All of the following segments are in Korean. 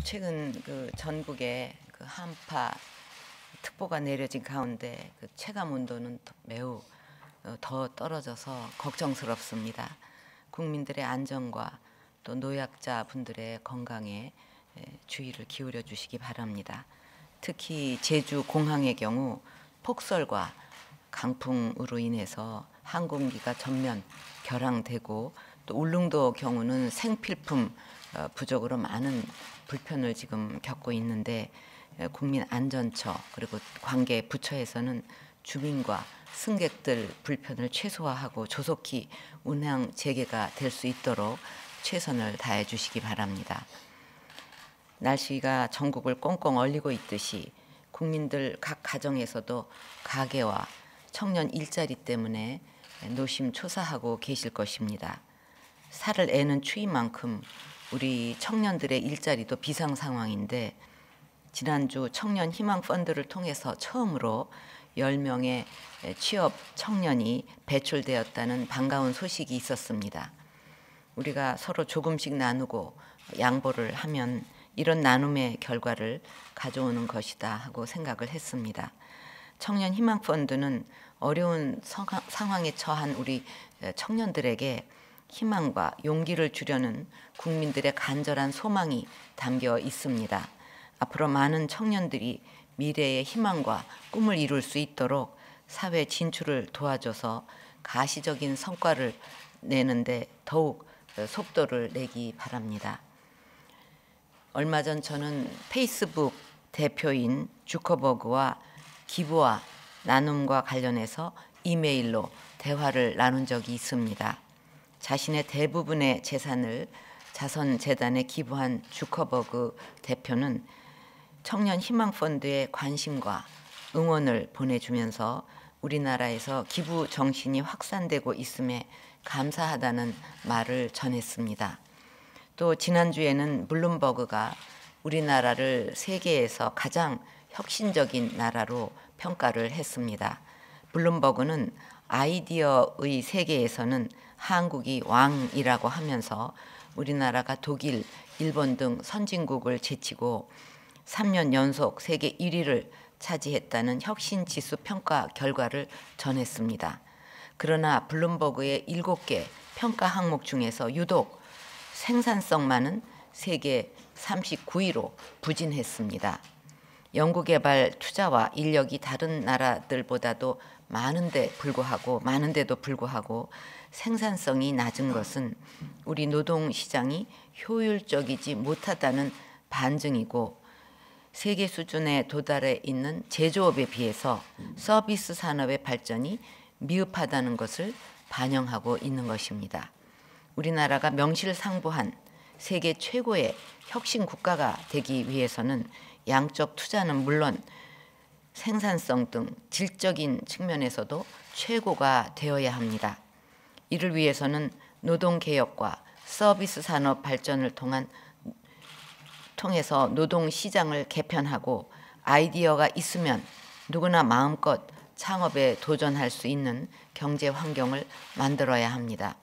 최근 전국에 한파 특보가 내려진 가운데 체감 온도는 매우 더 떨어져서 걱정스럽습니다. 국민들의 안전과 또 노약자 분들의 건강에 주의를 기울여 주시기 바랍니다. 특히 제주 공항의 경우 폭설과 강풍으로 인해서 항공기가 전면 결항되고 또 울릉도 경우는 생필품 부족으로 많은 불편을 지금 겪고 있는데 국민안전처 그리고 관계 부처에서는 주민과 승객들 불편을 최소화하고 조속히 운항 재개가 될 수 있도록 최선을 다해 주시기 바랍니다. 날씨가 전국을 꽁꽁 얼리고 있듯이 국민들 각 가정에서도 가계와 청년 일자리 때문에 노심초사하고 계실 것입니다. 살을 애는 추위만큼 우리 청년들의 일자리도 비상 상황인데 지난주 청년 희망 펀드를 통해서 처음으로 10명의 취업 청년이 배출되었다는 반가운 소식이 있었습니다. 우리가 서로 조금씩 나누고 양보를 하면 이런 나눔의 결과를 가져오는 것이다 하고 생각을 했습니다. 청년 희망 펀드는 어려운 상황에 처한 우리 청년들에게 희망과 용기를 주려는 국민들의 간절한 소망이 담겨 있습니다. 앞으로 많은 청년들이 미래의 희망과 꿈을 이룰 수 있도록 사회 진출을 도와줘서 가시적인 성과를 내는데 더욱 속도를 내기 바랍니다. 얼마 전 저는 페이스북 대표인 주커버그와 기부와 나눔과 관련해서 이메일로 대화를 나눈 적이 있습니다. 자신의 대부분의 재산을 자선재단에 기부한 주커버그 대표는 청년 희망펀드에 관심과 응원을 보내주면서 우리나라에서 기부 정신이 확산되고 있음에 감사하다는 말을 전했습니다. 또 지난주에는 블룸버그가 우리나라를 세계에서 가장 혁신적인 나라로 평가를 했습니다. 블룸버그는 아이디어의 세계에서는 한국이 왕이라고 하면서 우리나라가 독일, 일본 등 선진국을 제치고 3년 연속 세계 1위를 차지했다는 혁신 지수 평가 결과를 전했습니다. 그러나 블룸버그의 7개 평가 항목 중에서 유독 생산성만은 세계 39위로 부진했습니다. 연구개발 투자와 인력이 다른 나라들보다도 많은데도 불구하고 생산성이 낮은 것은 우리 노동시장이 효율적이지 못하다는 반증이고 세계 수준에 도달해 있는 제조업에 비해서 서비스 산업의 발전이 미흡하다는 것을 반영하고 있는 것입니다. 우리나라가 명실상부한 세계 최고의 혁신 국가가 되기 위해서는 양적 투자는 물론 생산성 등 질적인 측면에서도 최고가 되어야 합니다. 이를 위해서는 노동개혁과 서비스 산업 발전을 통해서 노동시장을 개편하고 아이디어가 있으면 누구나 마음껏 창업에 도전할 수 있는 경제 환경을 만들어야 합니다.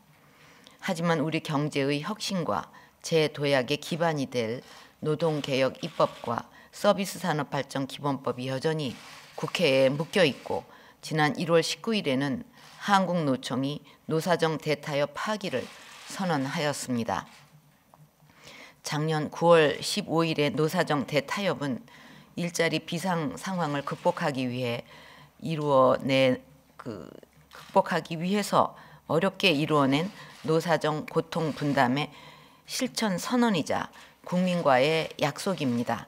하지만 우리 경제의 혁신과 재도약의 기반이 될 노동개혁 입법과 서비스 산업 발전 기본법이 여전히 국회에 묶여 있고 지난 1월 19일에는 한국노총이 노사정 대타협 파기를 선언하였습니다. 작년 9월 15일에 노사정 대타협은 일자리 비상 상황을 극복하기 위해서 어렵게 이루어낸 노사정 고통 분담의 실천 선언이자 국민과의 약속입니다.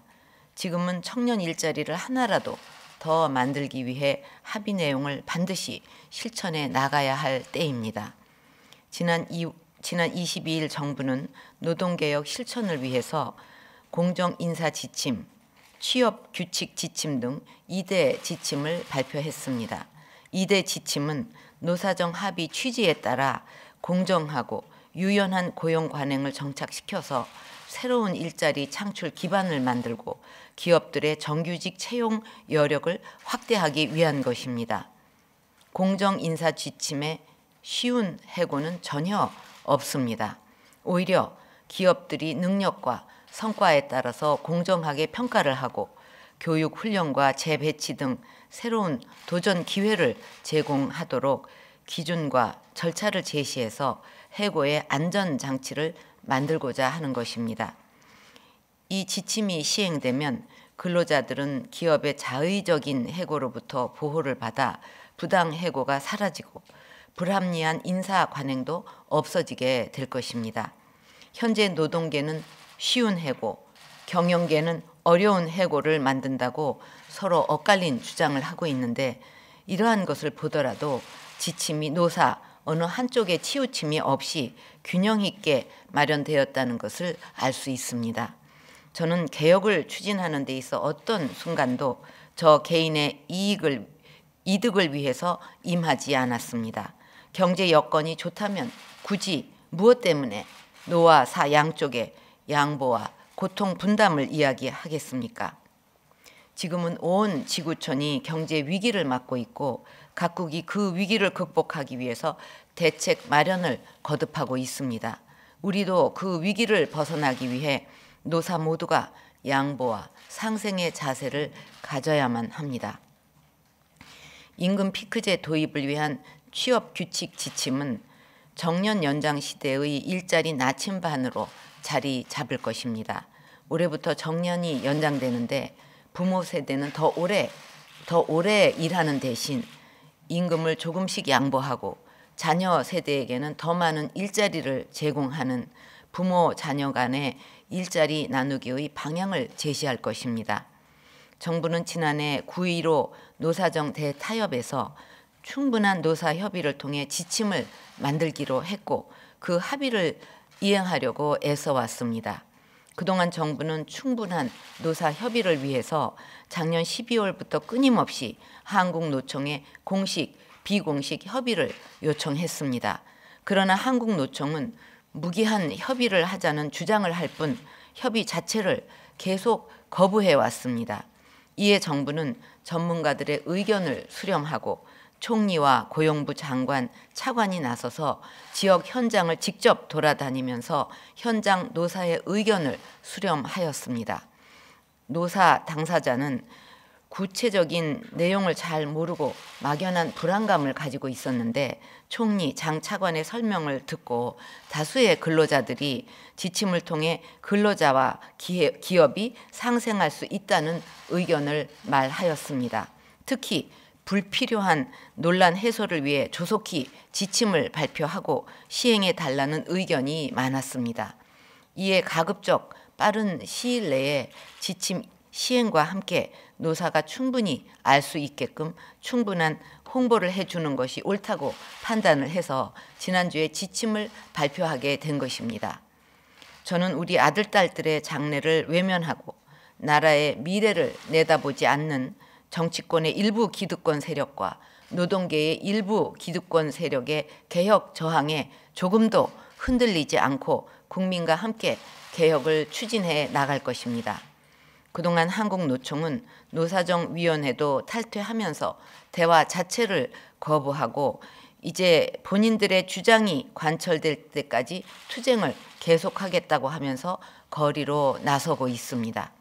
지금은 청년 일자리를 하나라도 더 만들기 위해 합의 내용을 반드시 실천해 나가야 할 때입니다. 지난 22일 정부는 노동개혁 실천을 위해서 공정인사 지침, 취업규칙 지침 등 2대 지침을 발표했습니다. 2대 지침은 노사정 합의 취지에 따라 공정하고 유연한 고용 관행을 정착시켜서 새로운 일자리 창출 기반을 만들고 기업들의 정규직 채용 여력을 확대하기 위한 것입니다. 공정인사 지침에 쉬운 해고는 전혀 없습니다. 오히려 기업들이 능력과 성과에 따라서 공정하게 평가를 하고 교육 훈련과 재배치 등 새로운 도전 기회를 제공하도록 기준과 절차를 제시해서 해고의 안전장치를 만들고자 하는 것입니다. 이 지침이 시행되면 근로자들은 기업의 자의적인 해고로부터 보호를 받아 부당 해고가 사라지고 불합리한 인사 관행도 없어지게 될 것입니다. 현재 노동계는 쉬운 해고, 경영계는 어려운 해고를 만든다고 서로 엇갈린 주장을 하고 있는데, 이러한 것을 보더라도 지침이 노사 어느 한쪽에 치우침이 없이 균형 있게 마련되었다는 것을 알 수 있습니다. 저는 개혁을 추진하는 데 있어 어떤 순간도 저 개인의 이득을 위해서 임하지 않았습니다. 경제 여건이 좋다면 굳이 무엇 때문에 노와 사 양쪽의 양보와 고통 분담을 이야기하겠습니까? 지금은 온 지구촌이 경제 위기를 맞고 있고 각국이 그 위기를 극복하기 위해서 대책 마련을 거듭하고 있습니다. 우리도 그 위기를 벗어나기 위해 노사 모두가 양보와 상생의 자세를 가져야만 합니다. 임금 피크제 도입을 위한 취업 규칙 지침은 정년 연장 시대의 일자리 나침반으로 자리 잡을 것입니다. 올해부터 정년이 연장되는데 부모 세대는 더 오래 일하는 대신 임금을 조금씩 양보하고 자녀 세대에게는 더 많은 일자리를 제공하는 부모 자녀 간의 일자리 나누기의 방향을 제시할 것입니다. 정부는 지난해 9.15 노사정 대타협에서 충분한 노사 협의를 통해 지침을 만들기로 했고 그 합의를 이행하려고 애써왔습니다. 그동안 정부는 충분한 노사 협의를 위해서 작년 12월부터 끊임없이 한국노총에 공식, 비공식 협의를 요청했습니다. 그러나 한국노총은 무기한 협의를 하자는 주장을 할 뿐 협의 자체를 계속 거부해 왔습니다. 이에 정부는 전문가들의 의견을 수렴하고 총리와 고용부 장관, 차관이 나서서 지역 현장을 직접 돌아다니면서 현장 노사의 의견을 수렴하였습니다. 노사 당사자는 구체적인 내용을 잘 모르고 막연한 불안감을 가지고 있었는데 총리, 장 차관의 설명을 듣고 다수의 근로자들이 지침을 통해 근로자와 기업이 상생할 수 있다는 의견을 말하였습니다. 특히 불필요한 논란 해소를 위해 조속히 지침을 발표하고 시행해 달라는 의견이 많았습니다. 이에 가급적 빠른 시일 내에 지침 시행과 함께 노사가 충분히 알 수 있게끔 충분한 홍보를 해주는 것이 옳다고 판단을 해서 지난주에 지침을 발표하게 된 것입니다. 저는 우리 아들, 딸들의 장래를 외면하고 나라의 미래를 내다보지 않는 정치권의 일부 기득권 세력과 노동계의 일부 기득권 세력의 개혁 저항에 조금도 흔들리지 않고 국민과 함께 개혁을 추진해 나갈 것입니다. 그동안 한국노총은 노사정위원회도 탈퇴하면서 대화 자체를 거부하고 이제 본인들의 주장이 관철될 때까지 투쟁을 계속하겠다고 하면서 거리로 나서고 있습니다.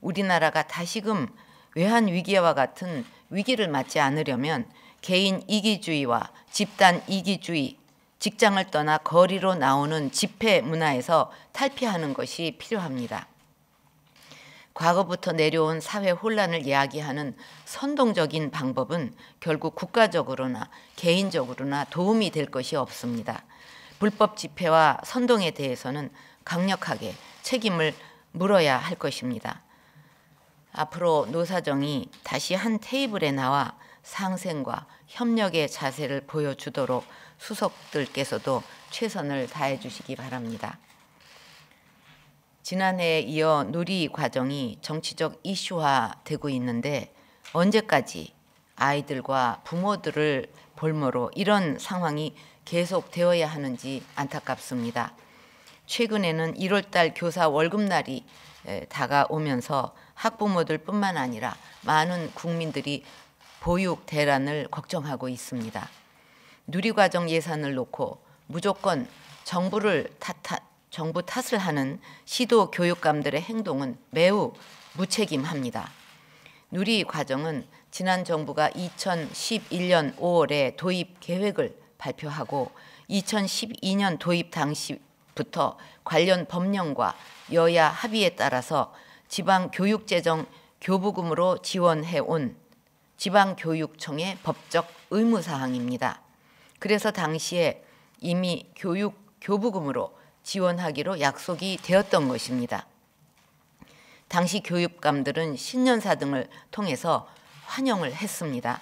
우리나라가 다시금 외환 위기와 같은 위기를 맞지 않으려면 개인 이기주의와 집단 이기주의, 직장을 떠나 거리로 나오는 집회 문화에서 탈피하는 것이 필요합니다. 과거부터 내려온 사회 혼란을 이야기하는 선동적인 방법은 결국 국가적으로나 개인적으로나 도움이 될 것이 없습니다. 불법 집회와 선동에 대해서는 강력하게 책임을 물어야 할 것입니다. 앞으로 노사정이 다시 한 테이블에 나와 상생과 협력의 자세를 보여주도록 수석들께서도 최선을 다해 주시기 바랍니다. 지난해에 이어 누리 과정이 정치적 이슈화되고 있는데 언제까지 아이들과 부모들을 볼모로 이런 상황이 계속되어야 하는지 안타깝습니다. 최근에는 1월달 교사 월급날이 다가오면서 학부모들뿐만 아니라 많은 국민들이 보육 대란을 걱정하고 있습니다. 누리과정 예산을 놓고 무조건 정부 탓을 하는 시도 교육감들의 행동은 매우 무책임합니다. 누리과정은 지난 정부가 2011년 5월에 도입 계획을 발표하고 2012년 도입 당시부터 관련 법령과 여야 합의에 따라서 지방교육재정 교부금으로 지원해온 지방교육청의 법적 의무사항입니다. 그래서 당시에 이미 교부금으로 지원하기로 약속이 되었던 것입니다. 당시 교육감들은 신년사 등을 통해서 환영을 했습니다.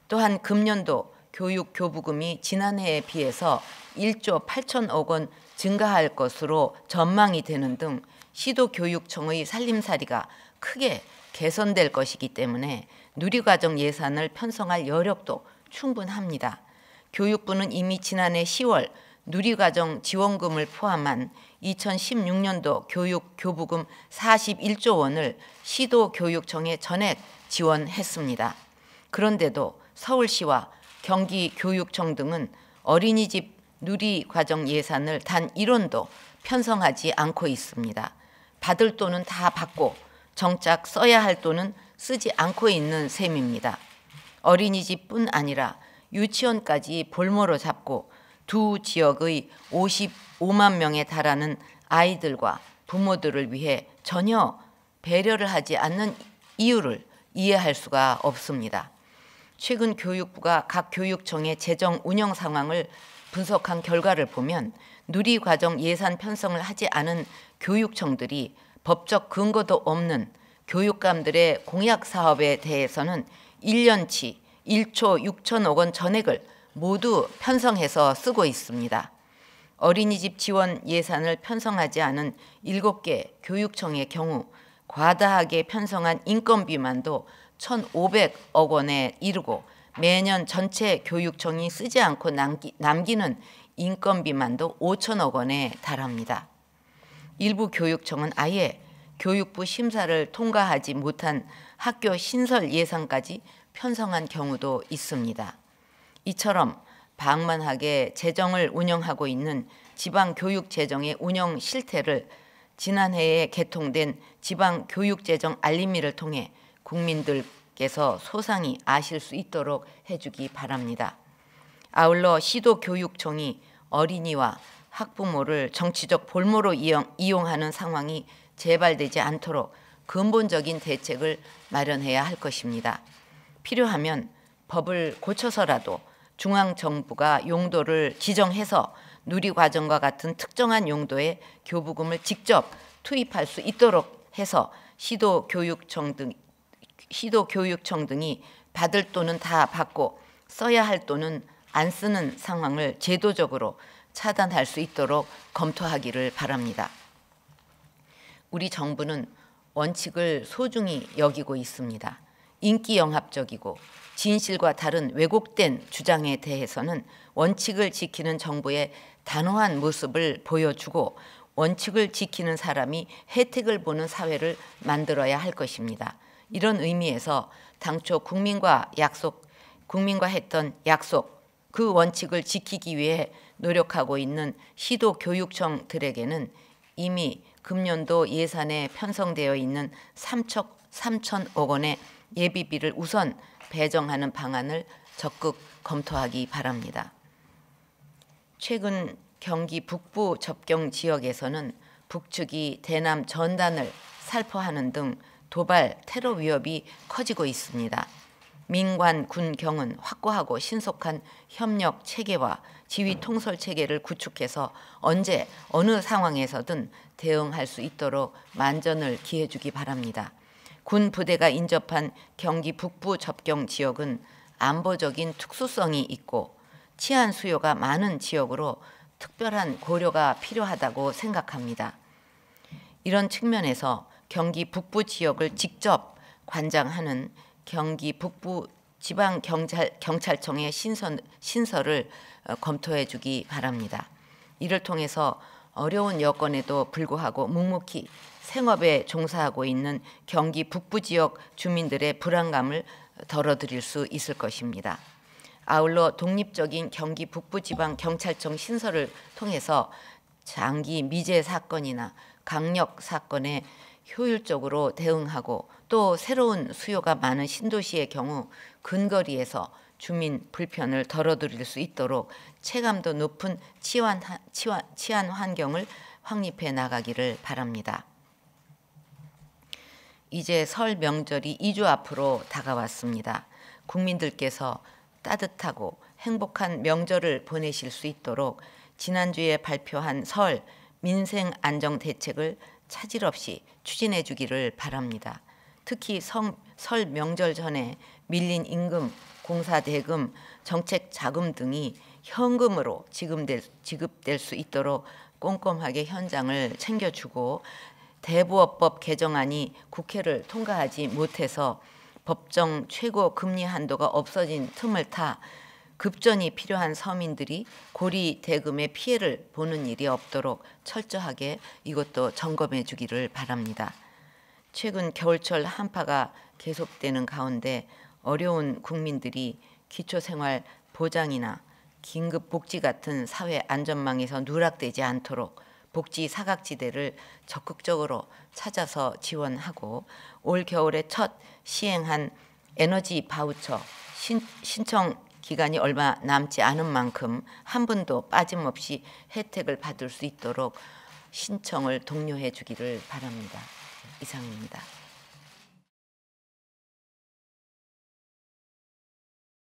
또한 금년도 교육교부금이 지난해에 비해서 1조 8천억 원 증가할 것으로 전망이 되는 등 시도교육청의 살림살이가 크게 개선될 것이기 때문에 누리과정 예산을 편성할 여력도 충분합니다. 교육부는 이미 지난해 10월 누리과정 지원금을 포함한 2016년도 교육교부금 41조 원을 시도교육청에 전액 지원했습니다. 그런데도 서울시와 경기교육청 등은 어린이집 누리과정 예산을 단 1원도 편성하지 않고 있습니다. 받을 돈은 다 받고 정작 써야 할 돈은 쓰지 않고 있는 셈입니다. 어린이집뿐 아니라 유치원까지 볼모로 잡고 두 지역의 55만 명에 달하는 아이들과 부모들을 위해 전혀 배려를 하지 않는 이유를 이해할 수가 없습니다. 최근 교육부가 각 교육청의 재정 운영 상황을 분석한 결과를 보면 누리과정 예산 편성을 하지 않은 교육청들이 법적 근거도 없는 교육감들의 공약 사업에 대해서는 1년치 1조 6천억 원 전액을 모두 편성해서 쓰고 있습니다. 어린이집 지원 예산을 편성하지 않은 7개 교육청의 경우 과다하게 편성한 인건비만도 1,500억 원에 이르고 매년 전체 교육청이 쓰지 않고 남기는 인건비만도 5천억 원에 달합니다. 일부 교육청은 아예 교육부 심사를 통과하지 못한 학교 신설 예산까지 편성한 경우도 있습니다. 이처럼 방만하게 재정을 운영하고 있는 지방교육재정의 운영 실태를 지난해에 개통된 지방교육재정 알림이를 통해 국민들께서 소상히 아실 수 있도록 해주기 바랍니다. 아울러 시도교육청이 어린이와 학부모를 정치적 볼모로 이용하는 상황이 재발되지 않도록 근본적인 대책을 마련해야 할 것입니다. 필요하면 법을 고쳐서라도 중앙정부가 용도를 지정해서 누리과정과 같은 특정한 용도의 교부금을 직접 투입할 수 있도록 해서 시도교육청 등이 받을 돈은 다 받고 써야 할 돈은 안 쓰는 상황을 제도적으로 차단할 수 있도록 검토하기를 바랍니다. 우리 정부는 원칙을 소중히 여기고 있습니다. 인기영합적이고 진실과 다른 왜곡된 주장에 대해서는 원칙을 지키는 정부의 단호한 모습을 보여주고 원칙을 지키는 사람이 혜택을 보는 사회를 만들어야 할 것입니다. 이런 의미에서 당초 국민과 했던 약속, 그 원칙을 지키기 위해 노력하고 있는 시도교육청들에게는 이미 금년도 예산에 편성되어 있는 3천억 원의 예비비를 우선 배정하는 방안을 적극 검토하기 바랍니다. 최근 경기 북부 접경 지역에서는 북측이 대남 전단을 살포하는 등 도발 테러 위협이 커지고 있습니다. 민관, 군, 경은 확고하고 신속한 협력 체계와 지휘 통솔 체계를 구축해서 언제 어느 상황에서든 대응할 수 있도록 만전을 기해주기 바랍니다. 군 부대가 인접한 경기 북부 접경 지역은 안보적인 특수성이 있고 치안 수요가 많은 지역으로 특별한 고려가 필요하다고 생각합니다. 이런 측면에서 경기 북부 지역을 직접 관장하는 경기 북부 지방경찰청의 신설을 검토해 주기 바랍니다. 이를 통해서 어려운 여건에도 불구하고 묵묵히 생업에 종사하고 있는 경기 북부 지역 주민들의 불안감을 덜어드릴 수 있을 것입니다. 아울러 독립적인 경기 북부지방경찰청 신설을 통해서 장기 미제 사건이나 강력 사건에 효율적으로 대응하고 또 새로운 수요가 많은 신도시의 경우 근거리에서 주민 불편을 덜어드릴 수 있도록 체감도 높은 치안 환경을 확립해 나가기를 바랍니다. 이제 설 명절이 2주 앞으로 다가왔습니다. 국민들께서 따뜻하고 행복한 명절을 보내실 수 있도록 지난주에 발표한 설 민생 안정 대책을 차질 없이 추진해 주기를 바랍니다. 특히 설 명절 전에 밀린 임금, 공사 대금, 정책 자금 등이 현금으로 지급될 수 있도록 꼼꼼하게 현장을 챙겨주고, 대부업법 개정안이 국회를 통과하지 못해서 법정 최고 금리 한도가 없어진 틈을 타 급전이 필요한 서민들이 고리 대금의 피해를 보는 일이 없도록 철저하게 이것도 점검해 주기를 바랍니다. 최근 겨울철 한파가 계속되는 가운데 어려운 국민들이 기초생활 보장이나 긴급복지 같은 사회 안전망에서 누락되지 않도록 복지 사각지대를 적극적으로 찾아서 지원하고, 올 겨울에 첫 시행한 에너지 바우처 신청 기간이 얼마 남지 않은 만큼 한 분도 빠짐없이 혜택을 받을 수 있도록 신청을 독려해 주기를 바랍니다. 이상입니다.